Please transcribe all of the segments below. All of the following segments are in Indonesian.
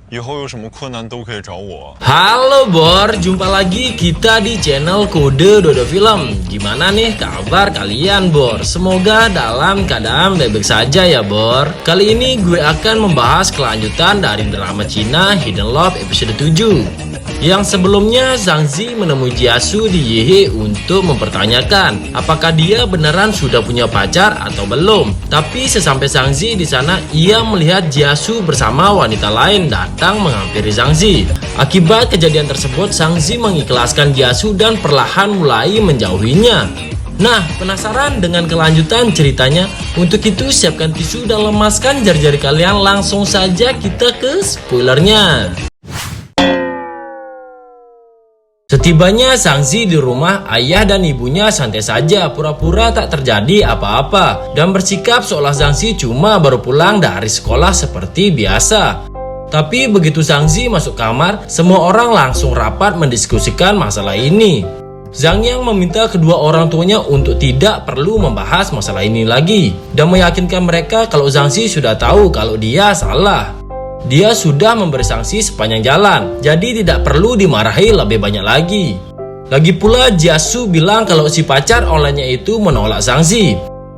以后有什么困难都可以找我。 Halo Bor, jumpa lagi kita di channel Kode Dodo Film. Gimana nih kabar kalian Bor? Semoga dalam keadaan baik-baik saja ya Bor. Kali ini gue akan membahas kelanjutan dari drama Cina Hidden Love episode 7. Yang sebelumnya Zhang Zi menemui Jiasu di Yehe untuk mempertanyakan apakah dia beneran sudah punya pacar atau belum. Tapi sesampai Zhang Zi di sana, ia melihat Jiasu bersama wanita lain datang menghampiri Zhang Zi. Akibat kejadian tersebut, Zhang Zi mengikhlaskan Jiasu dan perlahan mulai menjauhinya. Nah, penasaran dengan kelanjutan ceritanya? Untuk itu siapkan tisu dan lemaskan jari-jari kalian. Langsung saja kita ke spoilernya. Setibanya Zhang Zi di rumah, ayah dan ibunya santai saja, pura-pura tak terjadi apa-apa, dan bersikap seolah Zhang Zi cuma baru pulang dari sekolah seperti biasa. Tapi begitu Zhang Zi masuk kamar, semua orang langsung rapat mendiskusikan masalah ini. Zhang Yang meminta kedua orang tuanya untuk tidak perlu membahas masalah ini lagi, dan meyakinkan mereka kalau Zhang Zi sudah tahu kalau dia salah. Dia sudah memberi sanksi sepanjang jalan, jadi tidak perlu dimarahi lebih banyak lagi. Lagi pula Jiasu bilang kalau si pacar online-nya itu menolak Zhang Zi.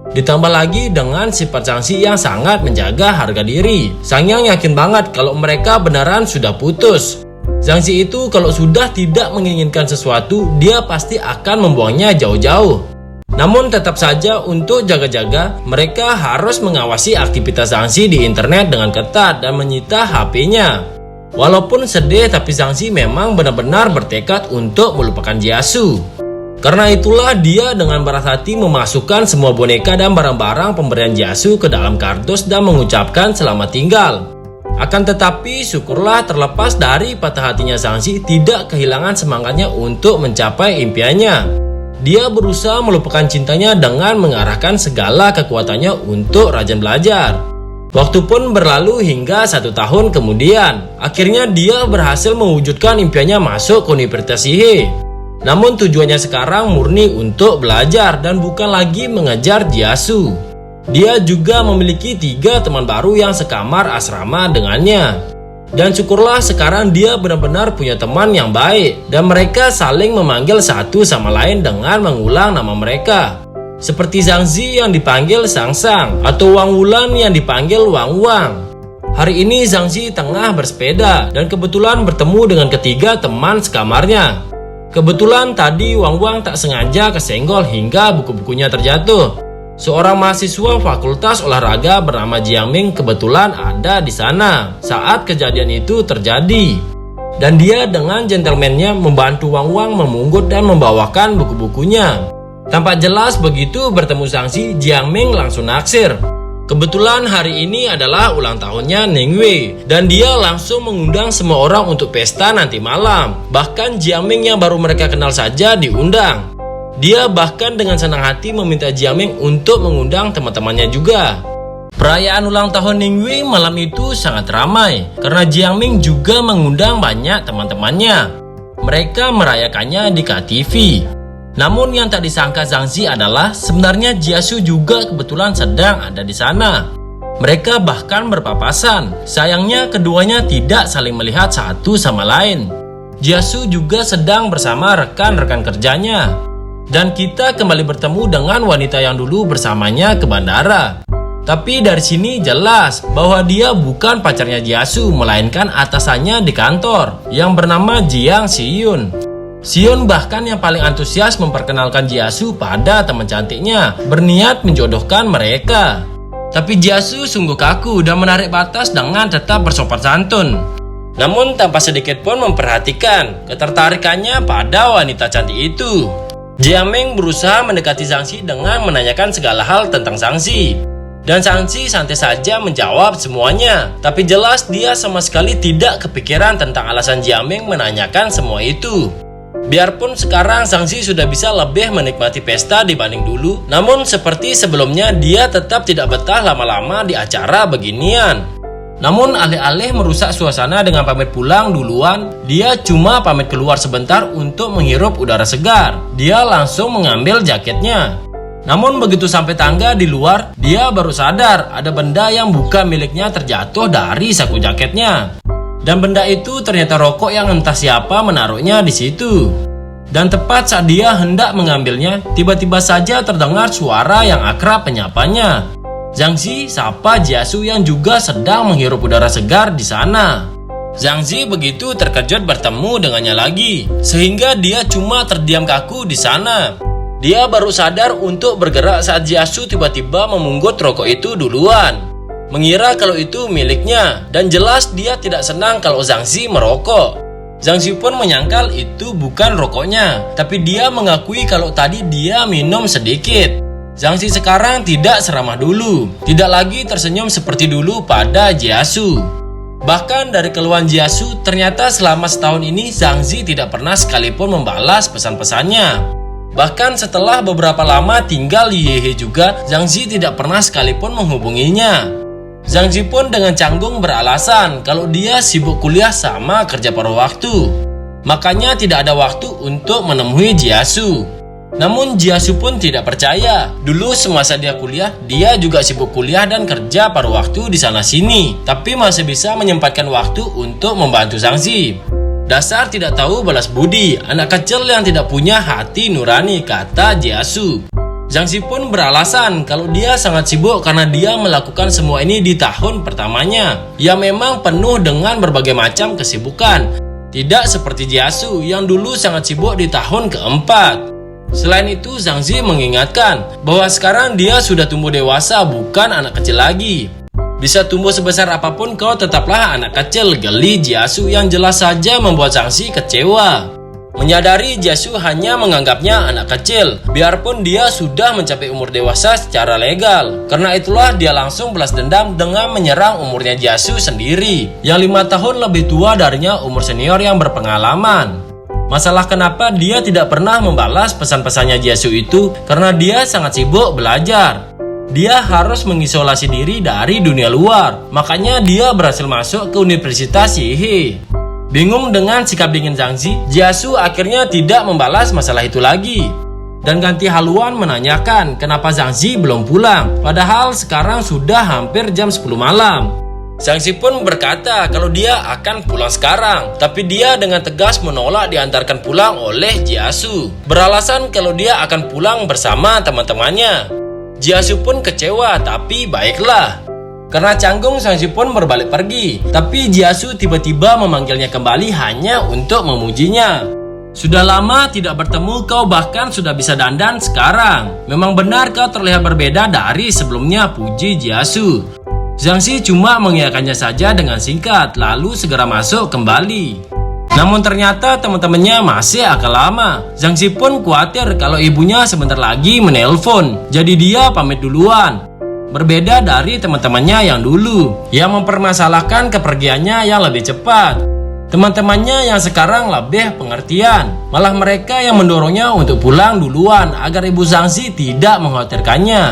Ditambah lagi dengan sifat Zhang Zi yang sangat menjaga harga diri. Zhang Yang yakin banget kalau mereka beneran sudah putus. Zhang Zi itu kalau sudah tidak menginginkan sesuatu, dia pasti akan membuangnya jauh-jauh. Namun tetap saja untuk jaga-jaga, mereka harus mengawasi aktivitas Zhang Zi di internet dengan ketat dan menyita HP-nya. Walaupun sedih, tapi Zhang Zi memang benar-benar bertekad untuk melupakan Jiasu. Karena itulah dia dengan berat hati memasukkan semua boneka dan barang-barang pemberian Jiasu ke dalam kardus dan mengucapkan selamat tinggal. Akan tetapi syukurlah terlepas dari patah hatinya Zhang Zi tidak kehilangan semangatnya untuk mencapai impiannya. Dia berusaha melupakan cintanya dengan mengarahkan segala kekuatannya untuk rajin belajar. Waktu pun berlalu hingga 1 tahun kemudian. Akhirnya dia berhasil mewujudkan impiannya masuk ke Universitas Yehe. Namun tujuannya sekarang murni untuk belajar dan bukan lagi mengejar Jiasu. Dia juga memiliki 3 teman baru yang sekamar asrama dengannya. Dan syukurlah sekarang dia benar-benar punya teman yang baik, dan mereka saling memanggil satu sama lain dengan mengulang nama mereka. Seperti Zhang Zi yang dipanggil Sang Sang, atau Wang Wulan yang dipanggil Wang Wang. Hari ini Zhang Zi tengah bersepeda dan kebetulan bertemu dengan ketiga teman sekamarnya. Kebetulan tadi Wang Wang tak sengaja kesenggol hingga buku-bukunya terjatuh. Seorang mahasiswa fakultas olahraga bernama Jiang Ming kebetulan ada di sana saat kejadian itu terjadi. Dan dia dengan gentlemannya membantu Wang Wang memungut dan membawakan buku-bukunya. Tampak jelas begitu bertemu Zhang Zi, Jiang Ming langsung naksir. Kebetulan hari ini adalah ulang tahunnya Ning Wei, dan dia langsung mengundang semua orang untuk pesta nanti malam. Bahkan Jiang Ming yang baru mereka kenal saja diundang. Dia bahkan dengan senang hati meminta Jiang Ming untuk mengundang teman-temannya juga. Perayaan ulang tahun Ning Wei malam itu sangat ramai karena Jiang Ming juga mengundang banyak teman-temannya. Mereka merayakannya di KTV. Namun yang tak disangka Zhang Zi adalah sebenarnya Jiasu juga kebetulan sedang ada di sana. Mereka bahkan berpapasan. Sayangnya keduanya tidak saling melihat satu sama lain. Jiasu juga sedang bersama rekan-rekan kerjanya. Dan kita kembali bertemu dengan wanita yang dulu bersamanya ke bandara. Tapi dari sini jelas bahwa dia bukan pacarnya Jiasu, melainkan atasannya di kantor yang bernama Jiang Xiyun. Xiyun bahkan yang paling antusias memperkenalkan Jiasu pada teman cantiknya, berniat menjodohkan mereka. Tapi Jiasu sungguh kaku dan menarik batas dengan tetap bersopan santun. Namun tanpa sedikit pun memperhatikan ketertarikannya pada wanita cantik itu. Jiang Ming berusaha mendekati Zhang Zi dengan menanyakan segala hal tentang Zhang Zi. Dan Zhang Zi santai saja menjawab semuanya. Tapi jelas dia sama sekali tidak kepikiran tentang alasan Jiang Ming menanyakan semua itu. Biarpun sekarang Zhang Zi sudah bisa lebih menikmati pesta dibanding dulu, namun seperti sebelumnya dia tetap tidak betah lama-lama di acara beginian. Namun alih-alih merusak suasana dengan pamit pulang duluan, dia cuma pamit keluar sebentar untuk menghirup udara segar. Dia langsung mengambil jaketnya. Namun begitu sampai tangga di luar, dia baru sadar ada benda yang bukan miliknya terjatuh dari saku jaketnya. Dan benda itu ternyata rokok yang entah siapa menaruhnya di situ. Dan tepat saat dia hendak mengambilnya, tiba-tiba saja terdengar suara yang akrab menyapanya. Zhang Zi sapa Jiasu yang juga sedang menghirup udara segar di sana. Zhang Zi begitu terkejut bertemu dengannya lagi, sehingga dia cuma terdiam kaku di sana. Dia baru sadar untuk bergerak saat Jiasu tiba-tiba memungut rokok itu duluan, mengira kalau itu miliknya, dan jelas dia tidak senang kalau Zhang Zi merokok. Zhang Zi pun menyangkal itu bukan rokoknya, tapi dia mengakui kalau tadi dia minum sedikit. Zhang Zi sekarang tidak seramah dulu, tidak lagi tersenyum seperti dulu pada Jiasu. Bahkan dari keluhan Jiasu, ternyata selama setahun ini Zhang Zi tidak pernah sekalipun membalas pesan-pesannya. Bahkan setelah beberapa lama tinggal di Yehe juga, Zhang Zi tidak pernah sekalipun menghubunginya. Zhang Zi pun dengan canggung beralasan kalau dia sibuk kuliah sama kerja paruh waktu, makanya tidak ada waktu untuk menemui Jiasu. Namun Jiasu pun tidak percaya. Dulu semasa dia kuliah, dia juga sibuk kuliah dan kerja paruh waktu di sana-sini, tapi masih bisa menyempatkan waktu untuk membantu Zhang Zi. Dasar tidak tahu balas budi, anak kecil yang tidak punya hati nurani, kata Jiasu. Zhang Zi pun beralasan kalau dia sangat sibuk karena dia melakukan semua ini di tahun pertamanya, yang memang penuh dengan berbagai macam kesibukan. Tidak seperti Jiasu yang dulu sangat sibuk di tahun keempat. Selain itu, Zhang Zi mengingatkan bahwa sekarang dia sudah tumbuh dewasa, bukan anak kecil lagi. Bisa tumbuh sebesar apapun kau tetaplah anak kecil, geli Jiasu yang jelas saja membuat Zhang Zi kecewa. Menyadari Jiasu hanya menganggapnya anak kecil, biarpun dia sudah mencapai umur dewasa secara legal. Karena itulah dia langsung balas dendam dengan menyerang umurnya Jiasu sendiri, yang 5 tahun lebih tua darinya umur senior yang berpengalaman. Masalah kenapa dia tidak pernah membalas pesan-pesannya Jiasu itu karena dia sangat sibuk belajar. Dia harus mengisolasi diri dari dunia luar, makanya dia berhasil masuk ke Universitas Yehe. Bingung dengan sikap dingin Zhang Zi, Jiasu akhirnya tidak membalas masalah itu lagi, dan ganti haluan menanyakan kenapa Zhang Zi belum pulang, padahal sekarang sudah hampir jam 10 malam. Zhang Zi pun berkata kalau dia akan pulang sekarang, tapi dia dengan tegas menolak diantarkan pulang oleh Jiasu, beralasan kalau dia akan pulang bersama teman-temannya. Jiasu pun kecewa, tapi baiklah. Karena canggung, Zhang Zi pun berbalik pergi, tapi Jiasu tiba-tiba memanggilnya kembali hanya untuk memujinya. Sudah lama tidak bertemu, kau bahkan sudah bisa dandan sekarang. Memang benar kau terlihat berbeda dari sebelumnya, puji Jiasu. Zhang Zi cuma mengiyakannya saja dengan singkat, lalu segera masuk kembali. Namun ternyata teman-temannya masih agak lama. Zhang Zi pun khawatir kalau ibunya sebentar lagi menelpon, jadi dia pamit duluan. Berbeda dari teman-temannya yang dulu, yang mempermasalahkan kepergiannya yang lebih cepat. Teman-temannya yang sekarang lebih pengertian, malah mereka yang mendorongnya untuk pulang duluan agar ibu Zhang Zi tidak mengkhawatirkannya.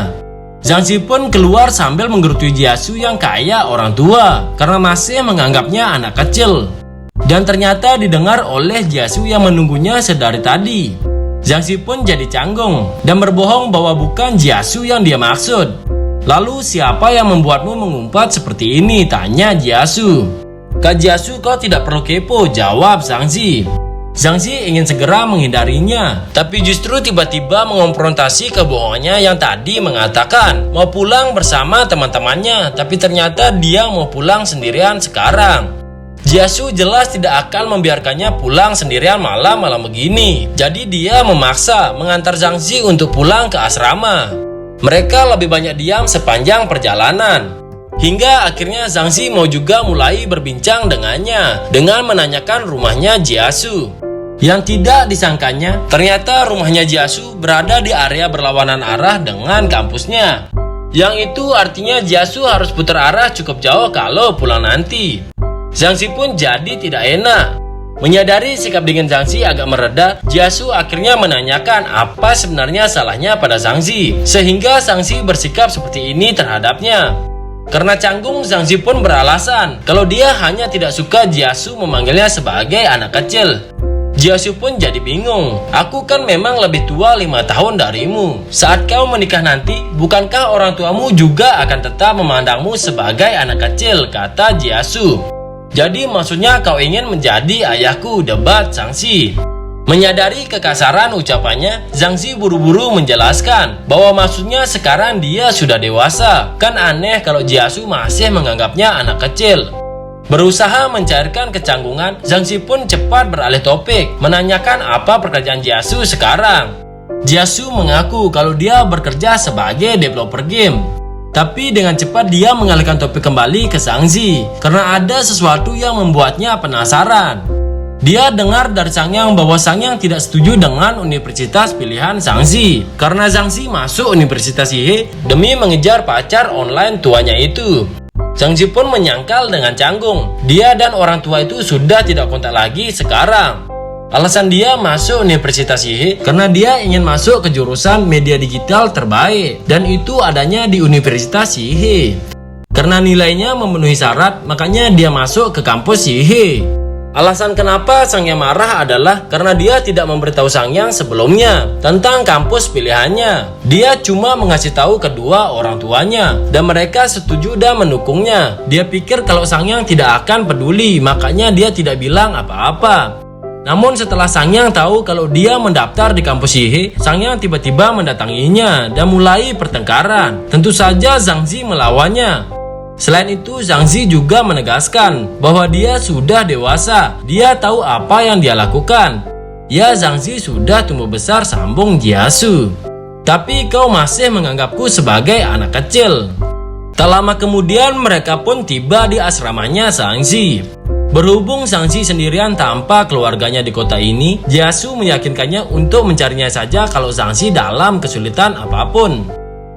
Zhang Zi pun keluar sambil menggerutui Jiasu yang kayak orang tua, karena masih menganggapnya anak kecil. Dan ternyata didengar oleh Jiasu yang menunggunya sedari tadi. Zhang Zi pun jadi canggung dan berbohong bahwa bukan Jiasu yang dia maksud. Lalu siapa yang membuatmu mengumpat seperti ini? Tanya Jiasu. Kak Jiasu, kau tidak perlu kepo, jawab Zhang Zi. Zhang Zi ingin segera menghindarinya, tapi justru tiba-tiba mengonfrontasi kebohongannya yang tadi mengatakan mau pulang bersama teman-temannya, tapi ternyata dia mau pulang sendirian sekarang. Jiasu jelas tidak akan membiarkannya pulang sendirian malam-malam begini, jadi dia memaksa mengantar Zhang Zi untuk pulang ke asrama. Mereka lebih banyak diam sepanjang perjalanan, hingga akhirnya Zhang Zi mau juga mulai berbincang dengannya dengan menanyakan rumahnya Jiasu. Yang tidak disangkanya, ternyata rumahnya Jiasu berada di area berlawanan arah dengan kampusnya. Yang itu artinya Jiasu harus putar arah cukup jauh kalau pulang nanti. Zhang Zi pun jadi tidak enak. Menyadari sikap dingin Zhang Zi agak mereda, Jiasu akhirnya menanyakan apa sebenarnya salahnya pada Zhang Zi, sehingga Zhang Zi bersikap seperti ini terhadapnya. Karena canggung, Zhang Zi pun beralasan kalau dia hanya tidak suka Jiasu memanggilnya sebagai anak kecil. Jiasu pun jadi bingung. Aku kan memang lebih tua 5 tahun darimu. Saat kau menikah nanti, bukankah orang tuamu juga akan tetap memandangmu sebagai anak kecil, kata Jiasu. Jadi maksudnya kau ingin menjadi ayahku, debat Zhangxi. Menyadari kekasaran ucapannya, Zhangxi buru-buru menjelaskan bahwa maksudnya sekarang dia sudah dewasa. Kan aneh kalau Jiasu masih menganggapnya anak kecil. Berusaha mencairkan kecanggungan, Zhangxi pun cepat beralih topik, menanyakan apa pekerjaan Jiasu sekarang. Jiasu mengaku kalau dia bekerja sebagai developer game. Tapi dengan cepat dia mengalihkan topik kembali ke Zhangxi karena ada sesuatu yang membuatnya penasaran. Dia dengar dari Sangyang bahwa Sangyang tidak setuju dengan universitas pilihan Zhangxi karena Zhangxi masuk universitas Yihe demi mengejar pacar online tuanya itu. Zhangxi pun menyangkal dengan canggung. Dia dan orang tua itu sudah tidak kontak lagi sekarang. Alasan dia masuk universitas Yihe karena dia ingin masuk ke jurusan media digital terbaik, dan itu adanya di universitas Yihe. Karena nilainya memenuhi syarat, makanya dia masuk ke kampus Yihe. Alasan kenapa Sangyang marah adalah karena dia tidak memberitahu Sangyang sebelumnya tentang kampus pilihannya. Dia cuma mengasih tahu kedua orang tuanya dan mereka setuju dan mendukungnya. Dia pikir kalau Sangyang tidak akan peduli, makanya dia tidak bilang apa-apa. Namun setelah Sangyang tahu kalau dia mendaftar di kampus Yihe, Sangyang tiba-tiba mendatanginya dan mulai pertengkaran. Tentu saja Zhangxi melawannya. Selain itu, Zhangxi juga menegaskan bahwa dia sudah dewasa. Dia tahu apa yang dia lakukan. Ya, Zhangxi sudah tumbuh besar, sambung Jiasu. Tapi kau masih menganggapku sebagai anak kecil. Tak lama kemudian mereka pun tiba di asramanya Zhangxi. Berhubung Zhangxi sendirian tanpa keluarganya di kota ini, Jiasu meyakinkannya untuk mencarinya saja kalau Zhangxi dalam kesulitan apapun.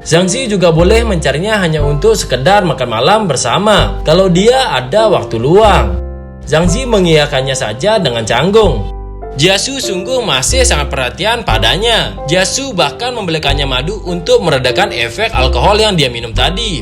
Zhangxi juga boleh mencarinya hanya untuk sekedar makan malam bersama kalau dia ada waktu luang. Zhangxi mengiyakannya saja dengan canggung. Jiasu sungguh masih sangat perhatian padanya. Jiasu bahkan membelikannya madu untuk meredakan efek alkohol yang dia minum tadi.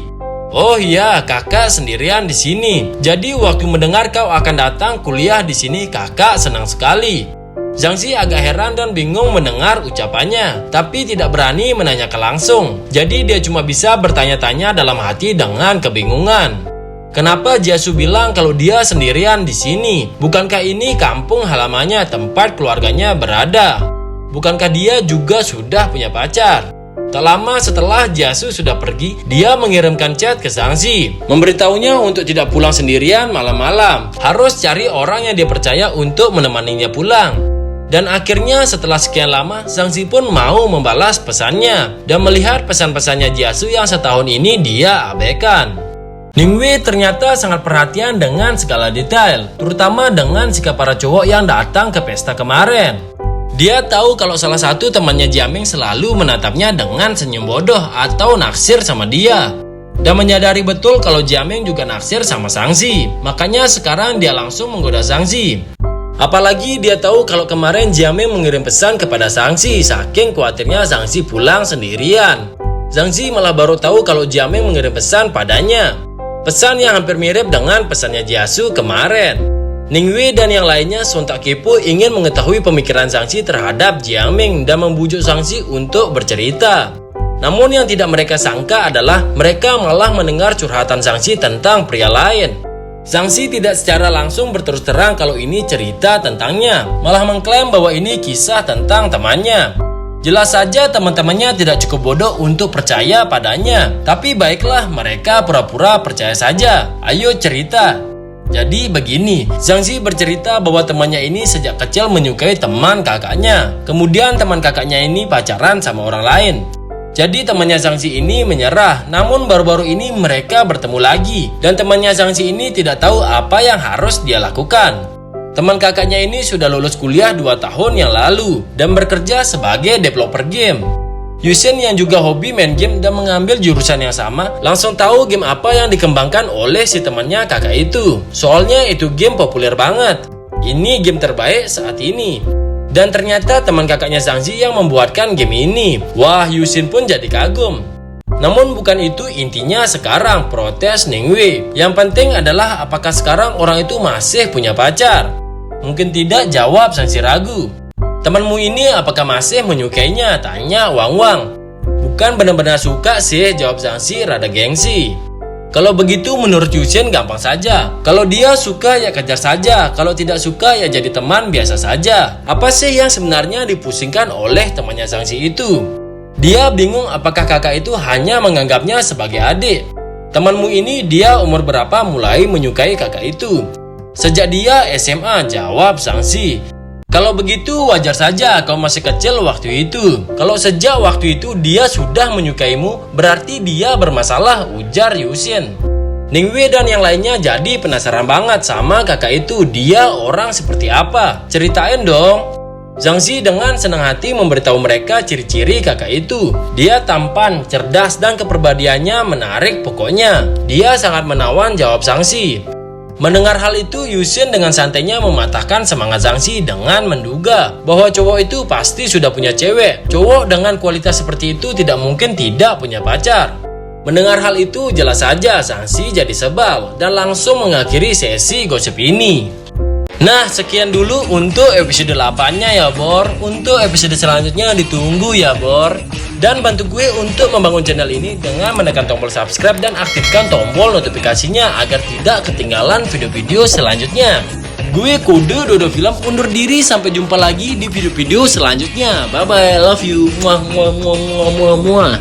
Oh iya, kakak sendirian di sini. Jadi waktu mendengar kau akan datang kuliah di sini, kakak senang sekali. Zhangxi agak heran dan bingung mendengar ucapannya, tapi tidak berani menanyakan langsung. Jadi dia cuma bisa bertanya-tanya dalam hati dengan kebingungan. Kenapa Jiasu bilang kalau dia sendirian di sini? Bukankah ini kampung halamannya tempat keluarganya berada? Bukankah dia juga sudah punya pacar? Tak lama setelah Jiasu sudah pergi, dia mengirimkan chat ke Zhangxi, memberitahunya untuk tidak pulang sendirian malam-malam. Harus cari orang yang dia percaya untuk menemaninya pulang. Dan akhirnya setelah sekian lama, Zhangxi pun mau membalas pesannya dan melihat pesan-pesannya Jiasu yang setahun ini dia abaikan. Ningwei ternyata sangat perhatian dengan segala detail, terutama dengan sikap para cowok yang datang ke pesta kemarin. Dia tahu kalau salah satu temannya Jiaming selalu menatapnya dengan senyum bodoh atau naksir sama dia. Dan menyadari betul kalau Jiaming juga naksir sama Zhangxi, makanya sekarang dia langsung menggoda Zhangxi. Apalagi dia tahu kalau kemarin Jiaming mengirim pesan kepada Zhangxi, saking khawatirnya Zhangxi pulang sendirian. Zhangxi malah baru tahu kalau Jiaming mengirim pesan padanya. Pesan yang hampir mirip dengan pesannya Jiasu kemarin. Ningwei dan yang lainnya sontak kepo ingin mengetahui pemikiran Zhangxi terhadap Jiaming dan membujuk Zhangxi untuk bercerita. Namun yang tidak mereka sangka adalah mereka malah mendengar curhatan Zhangxi tentang pria lain. Zhangxi tidak secara langsung berterus terang kalau ini cerita tentangnya, malah mengklaim bahwa ini kisah tentang temannya. Jelas saja teman-temannya tidak cukup bodoh untuk percaya padanya. Tapi baiklah, mereka pura-pura percaya saja. Ayo cerita. Jadi begini, Zhangxi bercerita bahwa temannya ini sejak kecil menyukai teman kakaknya. Kemudian teman kakaknya ini pacaran sama orang lain. Jadi temannya Zhangxi ini menyerah, namun baru-baru ini mereka bertemu lagi. Dan temannya Zhangxi ini tidak tahu apa yang harus dia lakukan. Teman kakaknya ini sudah lulus kuliah 2 tahun yang lalu dan bekerja sebagai developer game. Yusen yang juga hobi main game dan mengambil jurusan yang sama, langsung tahu game apa yang dikembangkan oleh si temannya kakak itu. Soalnya itu game populer banget. Ini game terbaik saat ini. Dan ternyata teman kakaknya Zhangxi yang membuatkan game ini. Wah, Yusin pun jadi kagum. Namun bukan itu intinya sekarang, protes Ningwei. Yang penting adalah apakah sekarang orang itu masih punya pacar? Mungkin tidak, jawab Zhangxi ragu. Temanmu ini apakah masih menyukainya? Tanya Wang Wang. Bukan benar-benar suka sih, jawab Zhangxi rada gengsi. Kalau begitu menurut Yusen gampang saja. Kalau dia suka ya kejar saja. Kalau tidak suka ya jadi teman biasa saja. Apa sih yang sebenarnya dipusingkan oleh temannya Zhangxi itu? Dia bingung apakah kakak itu hanya menganggapnya sebagai adik. Temanmu ini dia umur berapa mulai menyukai kakak itu? Sejak dia SMA, jawab Zhangxi. Kalau begitu wajar saja kau masih kecil waktu itu. Kalau sejak waktu itu dia sudah menyukaimu, berarti dia bermasalah, ujar Yusen. Ningwei dan yang lainnya jadi penasaran banget sama kakak itu. Dia orang seperti apa? Ceritain dong. Zhangxi dengan senang hati memberitahu mereka ciri-ciri kakak itu. Dia tampan, cerdas, dan kepribadiannya menarik pokoknya. Dia sangat menawan, jawab Zhangxi. Mendengar hal itu, Yusen dengan santainya mematahkan semangat Zhangxi dengan menduga bahwa cowok itu pasti sudah punya cewek. Cowok dengan kualitas seperti itu tidak mungkin tidak punya pacar. Mendengar hal itu, jelas saja Zhangxi jadi sebal dan langsung mengakhiri sesi gosip ini. Nah, sekian dulu untuk episode 8-nya ya, Bor. Untuk episode selanjutnya ditunggu ya, Bor. Dan bantu gue untuk membangun channel ini dengan menekan tombol subscribe dan aktifkan tombol notifikasinya agar tidak ketinggalan video-video selanjutnya. Gue Kode Dodo Film undur diri, sampai jumpa lagi di video-video selanjutnya. Bye bye, love you. Muah muah muah muah muah.